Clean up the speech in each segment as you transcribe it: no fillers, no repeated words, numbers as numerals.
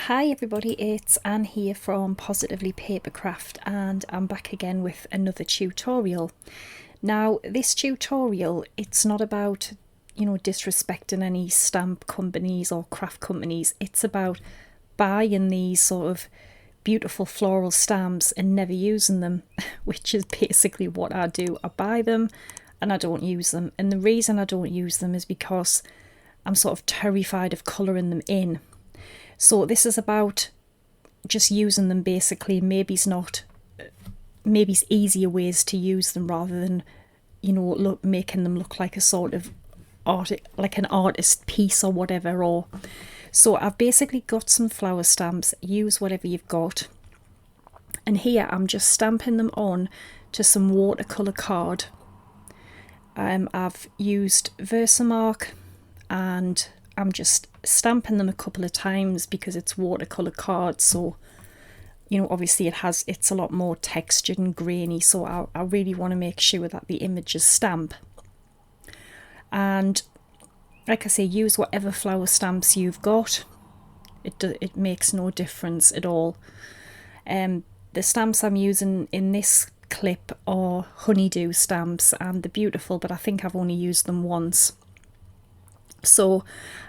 Hi everybody, it's Anne here from Positively Papercraft, and I'm back again with another tutorial. Now this tutorial, it's not about, disrespecting any stamp companies or craft companies. It's about buying these sort of beautiful floral stamps and never using them, which is basically what I do. I buy them and I don't use them, and the reason I don't use them is because I'm sort of terrified of colouring them in. So this is about just using them basically. Maybe it's easier ways to use them rather than, making them look like a sort of art, like an artist piece or whatever. So I've basically got some flower stamps. Use whatever you've got. And here I'm just stamping them on to some watercolour card. I've used Versamark and I'm just stamping them a couple of times because it's watercolour card, so obviously it's a lot more textured and grainy, so I really want to make sure that the images stamp. And like I say, use whatever flower stamps you've got. It makes no difference at all. The stamps I'm using in this clip are Honeydew stamps, and they're beautiful, but I think I've only used them once. So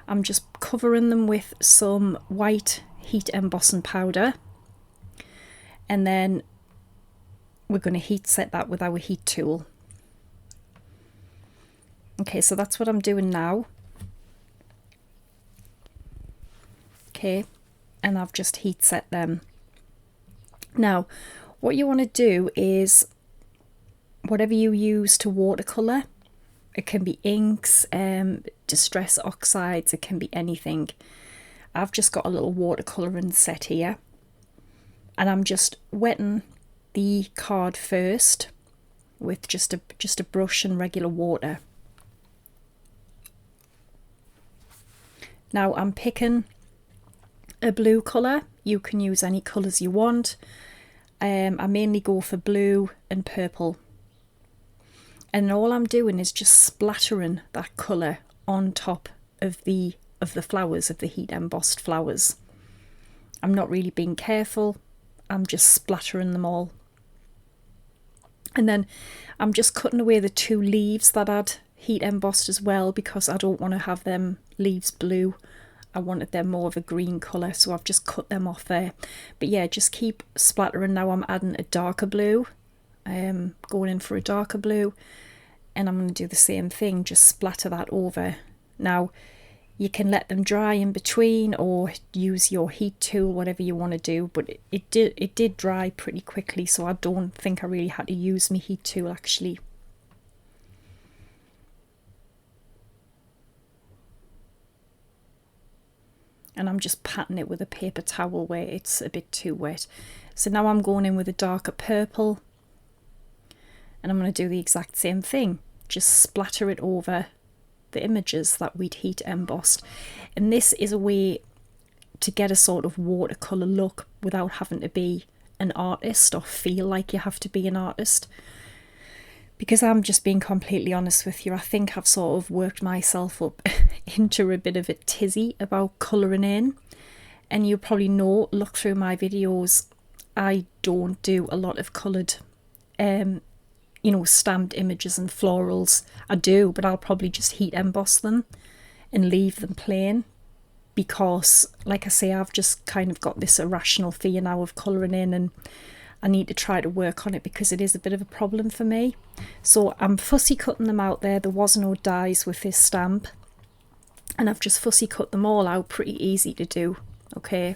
I'm just covering them with some white heat embossing powder, and then we're going to heat set that with our heat tool. Okay, so that's what I'm doing now. Okay, and I've just heat set them. Now what you want to do is whatever you use to watercolour, it can be inks, distress oxides, it can be anything. I've just got a little watercolouring set here, and I'm just wetting the card first with just a brush and regular water. Now I'm picking a blue colour. You can use any colours you want. I mainly go for blue and purple. And all I'm doing is just splattering that colour on top of the flowers, of the heat embossed flowers. I'm not really being careful, I'm just splattering them all. And then I'm just cutting away the two leaves that I'd heat embossed as well, because I don't want to have them leaves blue. I wanted them more of a green colour, so I've just cut them off there. But yeah, just keep splattering. Now I'm adding a darker blue, going in for a darker blue. And I'm going to do the same thing, just splatter that over. Now you can let them dry in between or use your heat tool, whatever you want to do, but it did dry pretty quickly, so I don't think I really had to use my heat tool actually. And I'm just patting it with a paper towel where it's a bit too wet. So now I'm going in with a darker purple, and I'm going to do the exact same thing. Just splatter it over the images that we'd heat embossed. And this is a way to get a sort of watercolour look without having to be an artist or feel like you have to be an artist. Because I'm just being completely honest with you, I think I've sort of worked myself up into a bit of a tizzy about colouring in. And you probably know, look through my videos, I don't do a lot of coloured stamped images and florals. I do, but I'll probably just heat emboss them and leave them plain, because like I say, I've just kind of got this irrational fear now of colouring in, and I need to try to work on it because it is a bit of a problem for me. So I'm fussy cutting them out there. There was no dies with this stamp, and I've just fussy cut them all out. Pretty easy to do. Okay,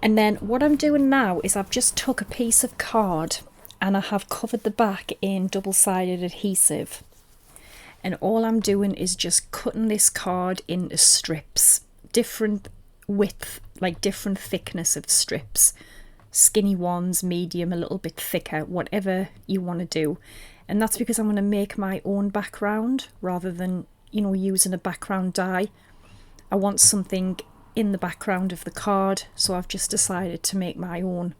and then what I'm doing now is I've just took a piece of card and I have covered the back in double-sided adhesive, and all I'm doing is just cutting this card into strips, different width, like different thickness of strips, skinny ones, medium, a little bit thicker, whatever you want to do. And that's because I'm going to make my own background rather than using a background die. I want something in the background of the card, so I've just decided to make my own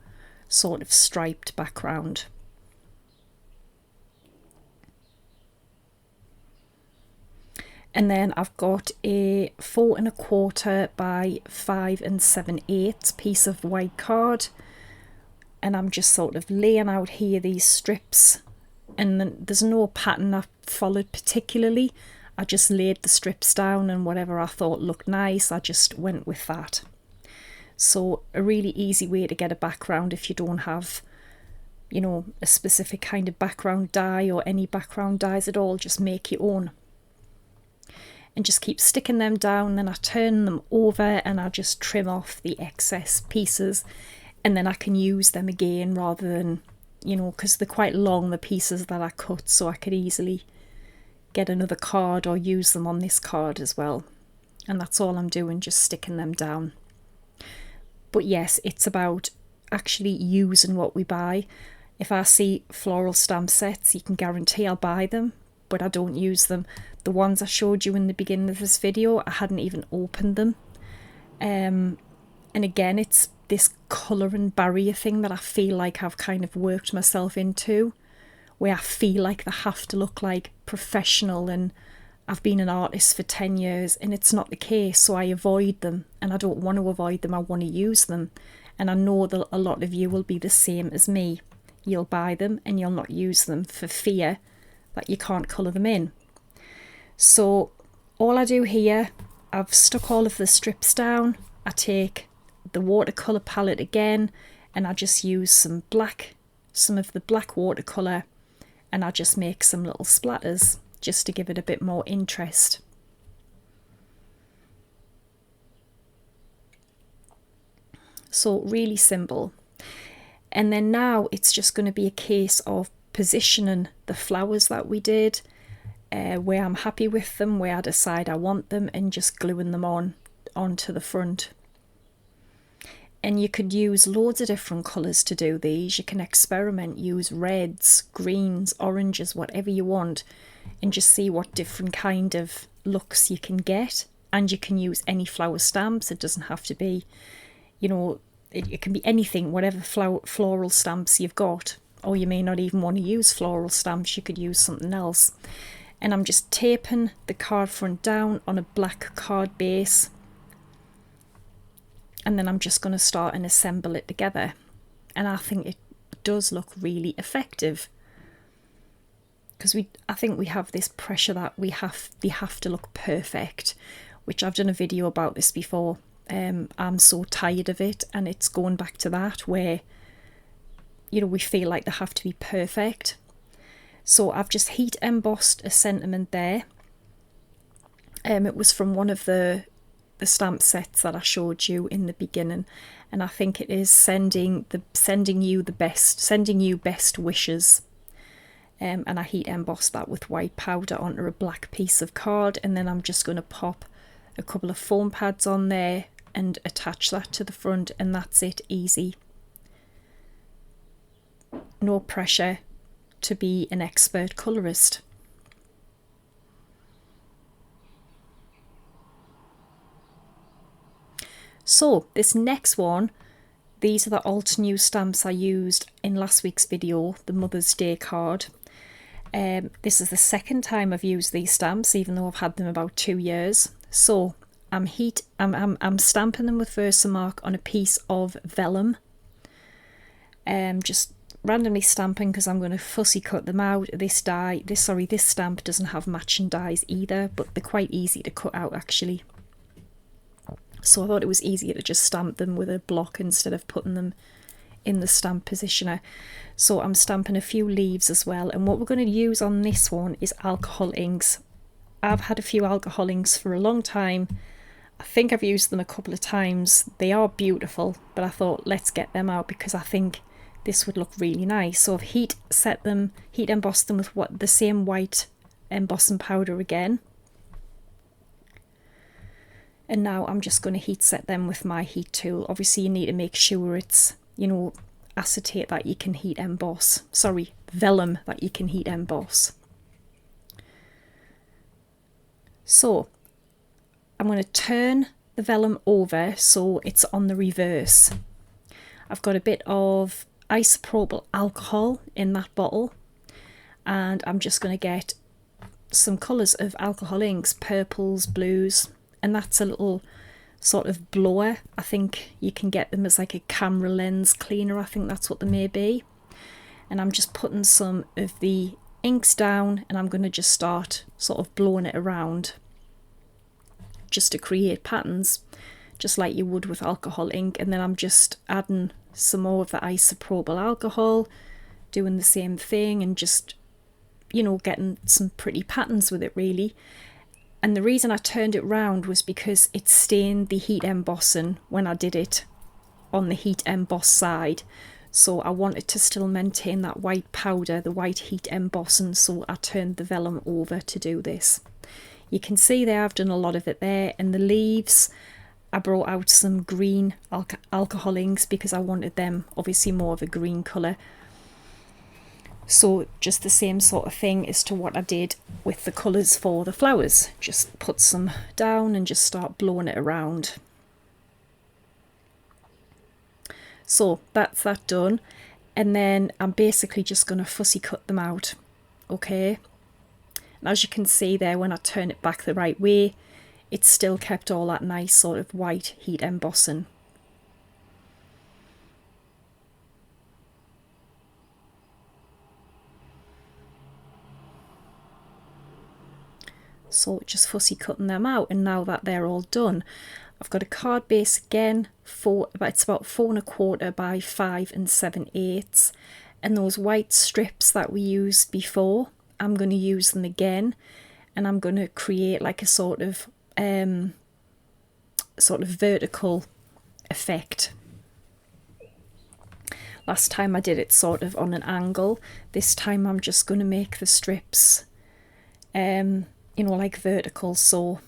sort of striped background. And then I've got a 4 1/4 by 5 7/8 piece of white card, and I'm just sort of laying out here these strips, and then there's no pattern I followed particularly. I just laid the strips down, and whatever I thought looked nice, I just went with that. So a really easy way to get a background if you don't have, you know, a specific kind of background die or any background dies at all, just make your own. And just keep sticking them down, then I turn them over and I just trim off the excess pieces, and then I can use them again rather than, you know, because they're quite long, the pieces that I cut, so I could easily get another card or use them on this card as well. And that's all I'm doing, just sticking them down. But yes, it's about actually using what we buy. If I see floral stamp sets, you can guarantee I'll buy them, but I don't use them. The ones I showed you in the beginning of this video, I hadn't even opened them. And again, it's this colour and barrier thing that I feel like I've kind of worked myself into, where I feel like they have to look like professional, and I've been an artist for 10 years and it's not the case, so I avoid them, and I don't want to avoid them, I want to use them. And I know that a lot of you will be the same as me. You'll buy them and you'll not use them for fear that you can't colour them in. So all I do here, I've stuck all of the strips down, I take the watercolour palette again, and I just use some of the black watercolour, and I just make some little splatters just to give it a bit more interest. So really simple. And then now it's just going to be a case of positioning the flowers that we did, where I'm happy with them, where I decide I want them, and just gluing them onto the front. And you could use loads of different colours to do these. You can experiment, use reds, greens, oranges, whatever you want, and just see what different kind of looks you can get. And you can use any flower stamps. It doesn't have to be, you know, it can be anything, whatever floral stamps you've got. Or you may not even want to use floral stamps, you could use something else. And I'm just taping the card front down on a black card base. And then I'm just going to start and assemble it together. And I think it does look really effective. Because I think we have this pressure that they have to look perfect, which I've done a video about this before. I'm so tired of it, and it's going back to that where, you know, we feel like they have to be perfect. So I've just heat embossed a sentiment there. It was from one of the stamp sets that I showed you in the beginning, and I think it is sending you best wishes. And I heat embossed that with white powder onto a black piece of card, and then I'm just going to pop a couple of foam pads on there and attach that to the front, and that's it, easy. No pressure to be an expert colourist. So this next one, these are the Altenew stamps I used in last week's video, the Mother's Day card. This is the second time I've used these stamps, even though I've had them about 2 years. So I'm stamping them with Versamark on a piece of vellum. Just randomly stamping because I'm going to fussy cut them out. This stamp doesn't have matching dies either, but they're quite easy to cut out actually. So I thought it was easier to just stamp them with a block instead of putting them in the stamp positioner. So I'm stamping a few leaves as well, and what we're going to use on this one is alcohol inks. I've had a few alcohol inks for a long time. I think I've used them a couple of times. They are beautiful, but I thought let's get them out because I think this would look really nice. So I've heat embossed them with the same white embossing powder again. And now I'm just going to heat set them with my heat tool. Obviously you need to make sure it's, you know, acetate that you can heat emboss. Sorry, vellum that you can heat emboss. So I'm going to turn the vellum over so it's on the reverse. I've got a bit of isopropyl alcohol in that bottle, and I'm just going to get some colours of alcohol inks, purples, blues, and that's a little sort of blower. I think you can get them as like a camera lens cleaner, I think that's what they may be. And I'm just putting some of the inks down, and I'm going to just start sort of blowing it around just to create patterns, just like you would with alcohol ink. And then I'm just adding some more of the isopropyl alcohol, doing the same thing, and just, you know, getting some pretty patterns with it really. And the reason I turned it round was because it stained the heat embossing when I did it on the heat emboss side. So I wanted to still maintain that white powder, the white heat embossing, so I turned the vellum over to do this. You can see there I've done a lot of it there. And the leaves, I brought out some green alcohol inks because I wanted them obviously more of a green colour. So just the same sort of thing as to what I did with the colours for the flowers. Just put some down and just start blowing it around. So that's that done. And then I'm basically just going to fussy cut them out. Okay. And as you can see there, when I turn it back the right way, it's still kept all that nice sort of white heat embossing. So just fussy cutting them out. And now that they're all done, I've got a card base again, it's about 4 1/4 by 5 7/8, and those white strips that we used before, I'm going to use them again, and I'm going to create like a sort of vertical effect. Last time I did it sort of on an angle. This time I'm just going to make the strips you know, like vertical. So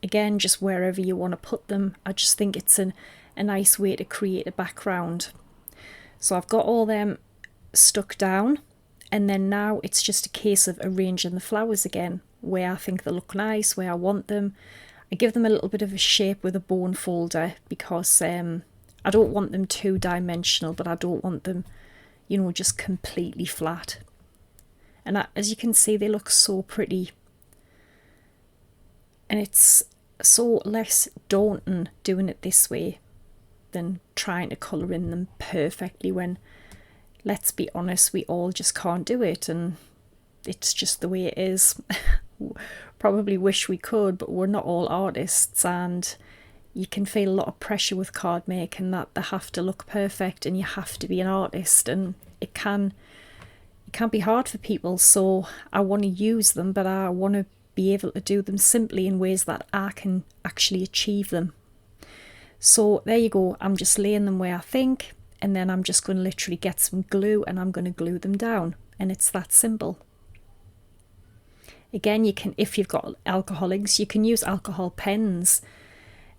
again, just wherever you want to put them, I just think it's a nice way to create a background. So I've got all them stuck down, and then now it's just a case of arranging the flowers again, where I think they look nice, where I want them. I give them a little bit of a shape with a bone folder because I don't want them two-dimensional, but I don't want them, you know, just completely flat. And as you can see, they look so pretty. And it's so less daunting doing it this way than trying to colour in them perfectly when, let's be honest, we all just can't do it, and it's just the way it is. Probably wish we could, but we're not all artists, and you can feel a lot of pressure with card making that they have to look perfect and you have to be an artist, and it can be hard for people. So I want to use them, but I want to be able to do them simply in ways that I can actually achieve them. So there you go, I'm just laying them where I think, and then I'm just going to literally get some glue and I'm going to glue them down, and it's that simple. Again, you can, if you've got alcohol inks, you can use alcohol pens,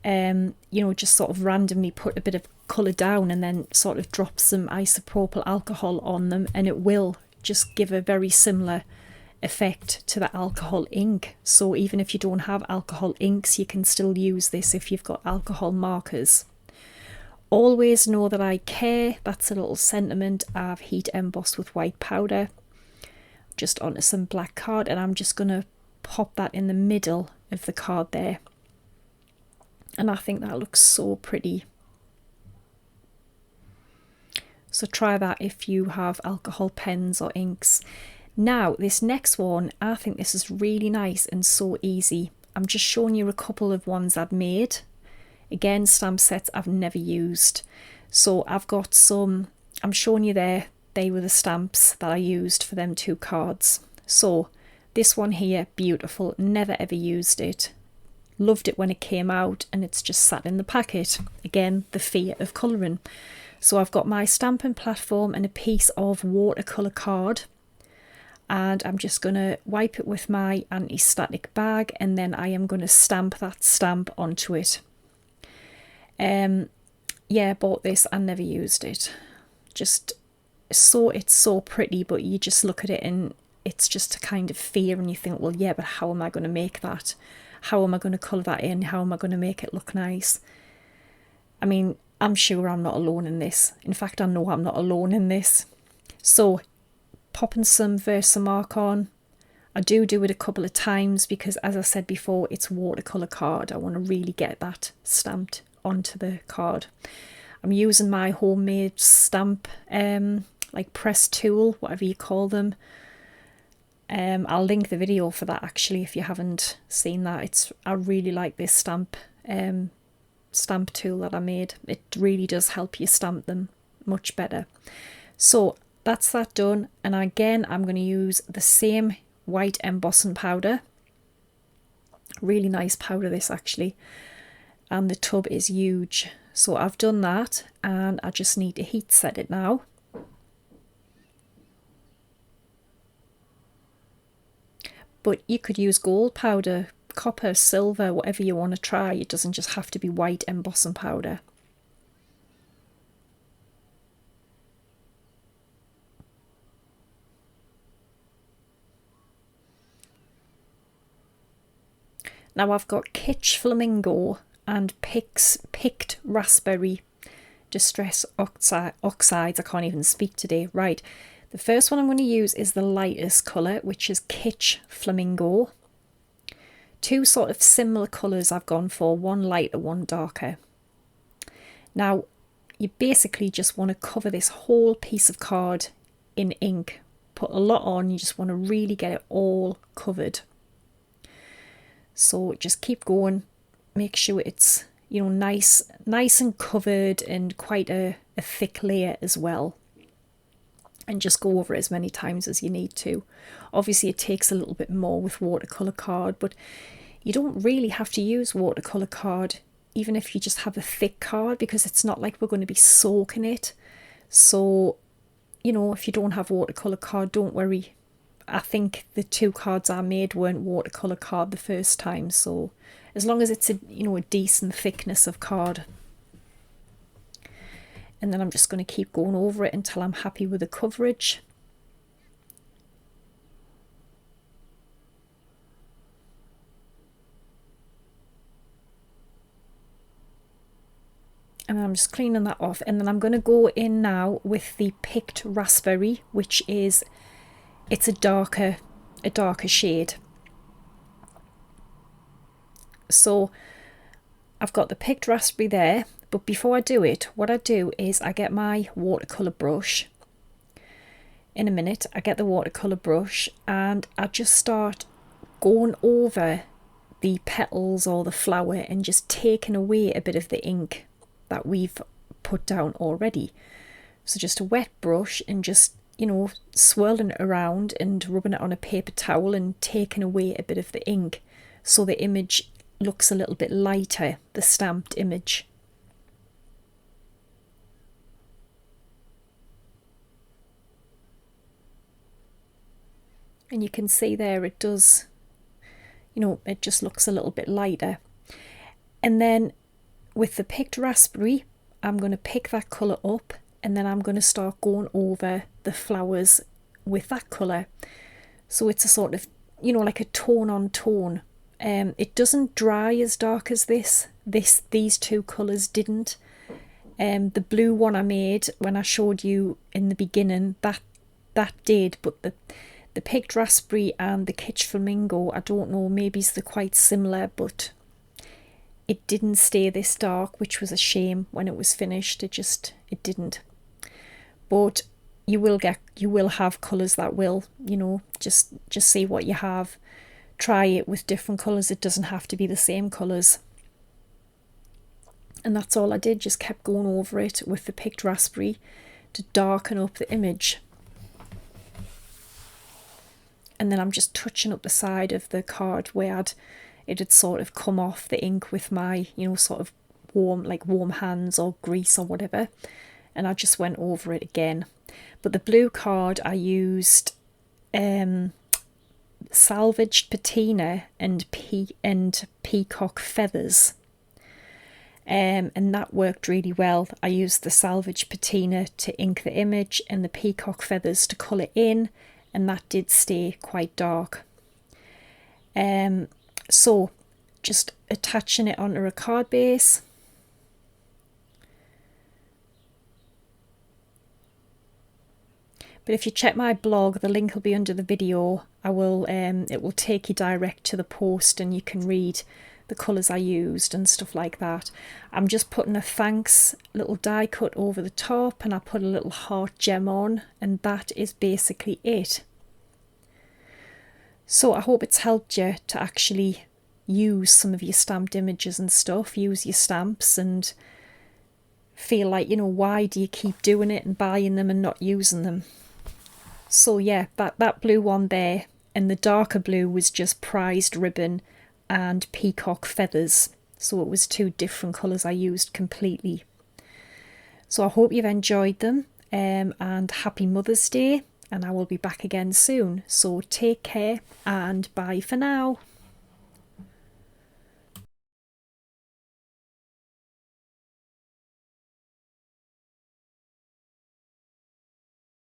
you know, just sort of randomly put a bit of colour down and then sort of drop some isopropyl alcohol on them, and it will just give a very similar effect to the alcohol ink. So even if you don't have alcohol inks, you can still use this if you've got alcohol markers. Always know that I care. That's a little sentiment. I've heat embossed with white powder just onto some black card, and I'm just going to pop that in the middle of the card there, and I think that looks so pretty. So try that if you have alcohol pens or inks. Now this next one, I think this is really nice and so easy. I'm just showing you a couple of ones I've made. Again, stamp sets I've never used. So I've got some, I'm showing you there, they were the stamps that I used for them 2 cards. So this one here, beautiful, never ever used it. Loved it when it came out, and it's just sat in the packet. Again, the fear of colouring. So I've got my stamping platform and a piece of watercolour card, and I'm just going to wipe it with my anti-static bag, and then I am going to stamp that stamp onto it. Yeah, I bought this and never used it. Just it's so pretty, but you just look at it and it's just a kind of fear, and you think, well, yeah, but how am I going to make that? How am I going to colour that in? How am I going to make it look nice? I mean, I'm sure I'm not alone in this. In fact, I know I'm not alone in this. So popping some Versamark on, I do it a couple of times because, as I said before, it's watercolour card. I want to really get that stamped onto the card. I'm using my homemade stamp, like press tool, whatever you call them. I'll link the video for that actually if you haven't seen that. I really like this stamp tool that I made. It really does help you stamp them much better. So that's that done, and again I'm going to use the same white embossing powder. Really nice powder this actually, and the tub is huge. So I've done that and I just need to heat set it now. But you could use gold powder, copper, silver, whatever you want to try. It doesn't just have to be white embossing powder. Now I've got Kitsch Flamingo and picked raspberry distress oxides. I can't even speak today. Right, the first one I'm going to use is the lightest colour, which is Kitsch Flamingo. Two sort of similar colours I've gone for, one lighter, one darker. Now you basically just want to cover this whole piece of card in ink. Put a lot on, you just want to really get it all covered. So just keep going, make sure it's, you know, nice and covered, and quite a thick layer as well. And just go over it as many times as you need to. Obviously it takes a little bit more with watercolour card, but you don't really have to use watercolour card even if you just have a thick card, because it's not like we're going to be soaking it. So, you know, if you don't have watercolour card, don't worry. I think the two cards I made weren't watercolour card the first time, so as long as it's a, you know, a decent thickness of card. And then I'm just going to keep going over it until I'm happy with the coverage. And I'm just cleaning that off, and then I'm going to go in now with the picked raspberry, which is, it's a darker shade. So I've got the picked raspberry there, but before I do it, what I do is I get my watercolour brush. In a minute, I get the watercolour brush and I just start going over the petals or the flower and just taking away a bit of the ink that we've put down already. So just a wet brush and just, you know, swirling it around and rubbing it on a paper towel and taking away a bit of the ink so the image looks a little bit lighter, the stamped image. And you can see there it does, you know, it just looks a little bit lighter. And then with the picked raspberry, I'm going to pick that colour up, and then I'm going to start going over the flowers with that colour. So it's a sort of, you know, like a tone on tone. It doesn't dry as dark as these two colours didn't. The blue one I made when I showed you in the beginning, that did, but the picked raspberry and the Kitsch Flamingo, I don't know, maybe they're quite similar, but it didn't stay this dark, which was a shame. When it was finished, it didn't. But you will have colours that will, you know, just see what you have. Try it with different colours. It doesn't have to be the same colours. And that's all I did, just kept going over it with the picked raspberry to darken up the image. And then I'm just touching up the side of the card where it had sort of come off the ink with my, you know, sort of warm hands or grease or whatever. And I just went over it again. But the blue card I used salvaged patina and peacock feathers. And that worked really well. I used the salvaged patina to ink the image and the peacock feathers to colour in, and that did stay quite dark. So just attaching it onto a card base. But if you check my blog, the link will be under the video. It will take you direct to the post and you can read the colours I used and stuff like that. I'm just putting a thanks little die cut over the top, and I put a little heart gem on, and that is basically it. So I hope it's helped you to actually use some of your stamped images and stuff, use your stamps, and feel like, you know, why do you keep doing it and buying them and not using them? So yeah, that blue one there, and the darker blue was just prized ribbon and peacock feathers. So it was two different colours I used completely. So I hope you've enjoyed them, and happy Mother's Day, and I will be back again soon. So take care and bye for now.